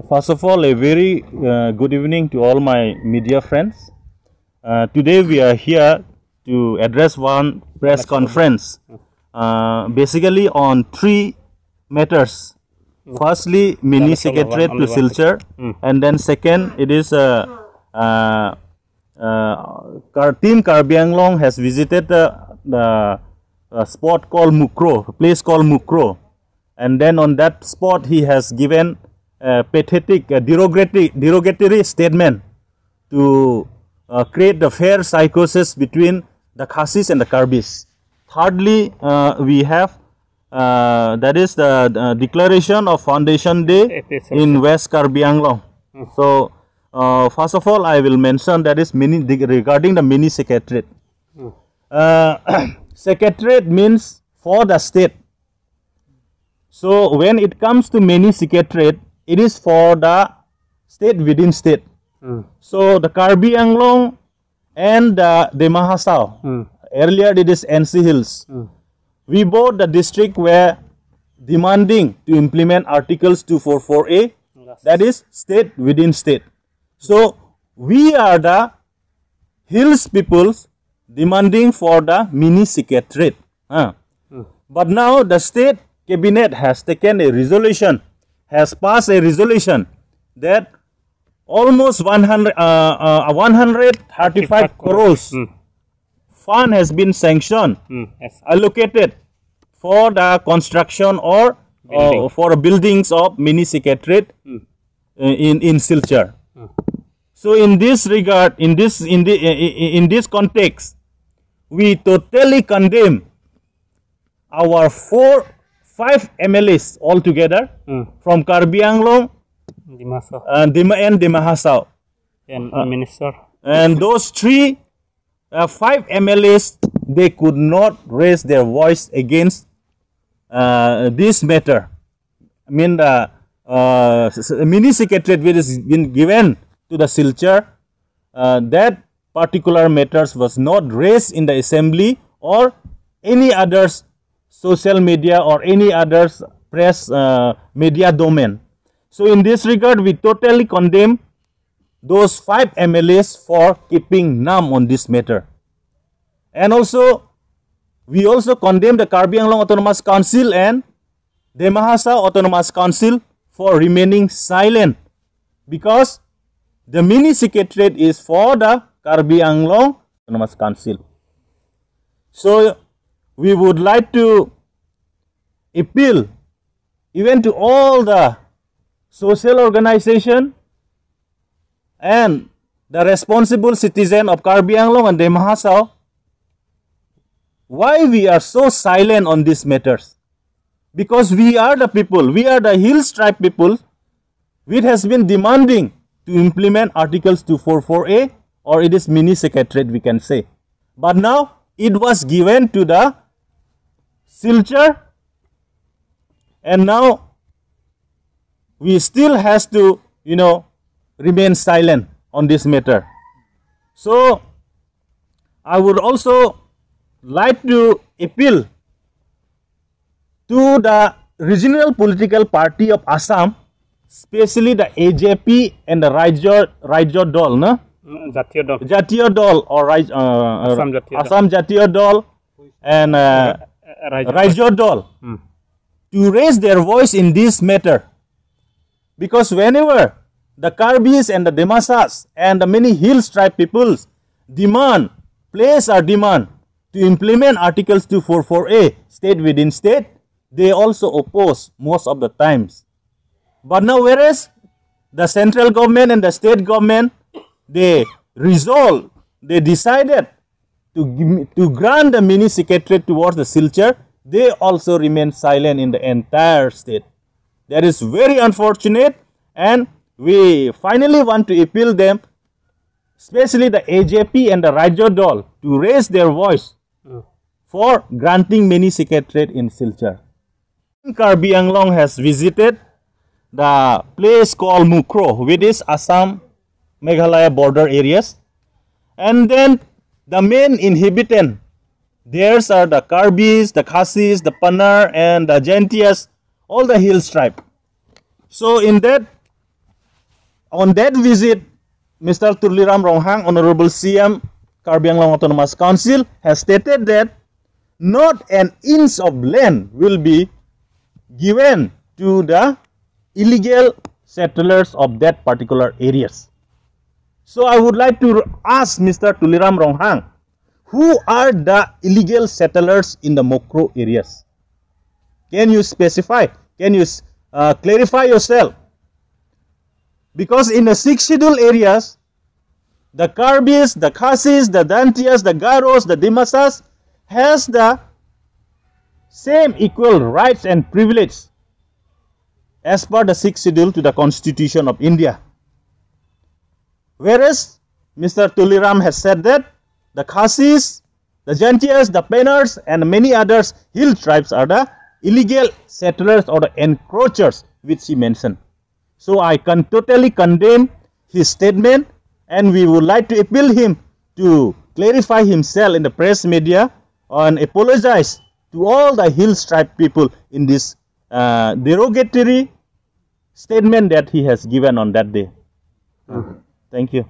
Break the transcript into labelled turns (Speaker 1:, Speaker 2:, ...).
Speaker 1: First of all, a very good evening to all my media friends. Today we are here to address one press conference, basically on three matters. Firstly, mini secretariat to Silchar, and then second, it is Team Karbi Anglong has visited the spot called Mukro, place called Mukro, and then on that spot he has given a pathetic, derogatory statement to create the fair psychosis between the Khasis and the Karbis. Thirdly, we have that is the declaration of Foundation Day in West Karbi Anglong. So, first of all, I will mention that is regarding the mini secretariat. Secretariat means for the state. So, when it comes to mini secretariat, it is for the state within state. So, the Karbi Anglong and the Dima Hasao, earlier it is NC Hills. We both the district were demanding to implement Articles 244A, that is state within state. So, we are the hills peoples demanding for the mini secretariat. But now the state cabinet has taken a resolution, has passed a resolution that almost 135 crores fund has been sanctioned, allocated for the construction or for buildings of mini secretariat in Silchar. So in this regard, in this context, we totally condemn our 5 MLAs altogether from Karbi Anglong, Dima and Dima Hasao,
Speaker 2: and Minister.
Speaker 1: And those 5 MLAs, they could not raise their voice against this matter. I mean, the mini secretariat which has been given to the Silchar, that particular matters was not raised in the assembly or any others social media or any others press media domain. So in this regard, we totally condemn those 5 MLAs for keeping numb on this matter. And also, we also condemn the Karbi Anglong Autonomous Council and Dima Hasao Autonomous Council for remaining silent, because the mini secretariat is for the Karbi Anglong Autonomous Council. So, we would like to appeal even to all the social organization and the responsible citizen of Karbi Anglong and Dima Hasao, why we are so silent on these matters. Because we are the people, we are the Hills tribe people, which has been demanding to implement Articles 244A, or it is mini secretariat we can say. But now it was given to the Silchar, and now we still has to, remain silent on this matter. So, I would also like to appeal to the regional political party of Assam, especially the AJP and the Rajya Dol, no? Jatiya Dol or Assam Jatiya Dol and Rajya Dol to raise their voice in this matter. Because whenever the Karbis and the Dimasas and the many Hills tribe peoples place our demand to implement Articles 244A, state within state, they also oppose most of the times. But now, whereas the central government and the state government, they decided to grant the mini secretariat towards the Silchar, they also remain silent in the entire state. That is very unfortunate, and we finally want to appeal them, especially the AJP and the Rajya Dol, to raise their voice for granting mini secretariat in Silchar. Karbi Anglong has visited the place called Mukro, which is Assam Meghalaya border areas, and then the main inhabitant Theirs are the Karbis, the Khasis, the Panar, and the Jaintias, all the Hills tribe. So in that on that visit, Mr. Tuliram Ronghang, Honorable CM, Karbi Anglong Autonomous Council, has stated that not an inch of land will be given to the illegal settlers of that particular areas. So I would like to ask Mr. Tuliram Ronghang, who are the illegal settlers in the Mokro areas? Can you specify? Can you clarify yourself? Because in the 6 scheduled areas, the Karbis, the Khasis, the Dantias, the Garos, the Dimasas has the same equal rights and privileges as per the 6th schedule to the Constitution of India. Whereas Mr. Tuliram has said that the Khasis, the Jantias, the Peners, and many others hill tribes are the illegal settlers or the encroachers which he mentioned. So I can totally condemn his statement, and we would like to appeal him to clarify himself in the press media and apologize to all the hill tribe people in this derogatory statement that he has given on that day. Thank you.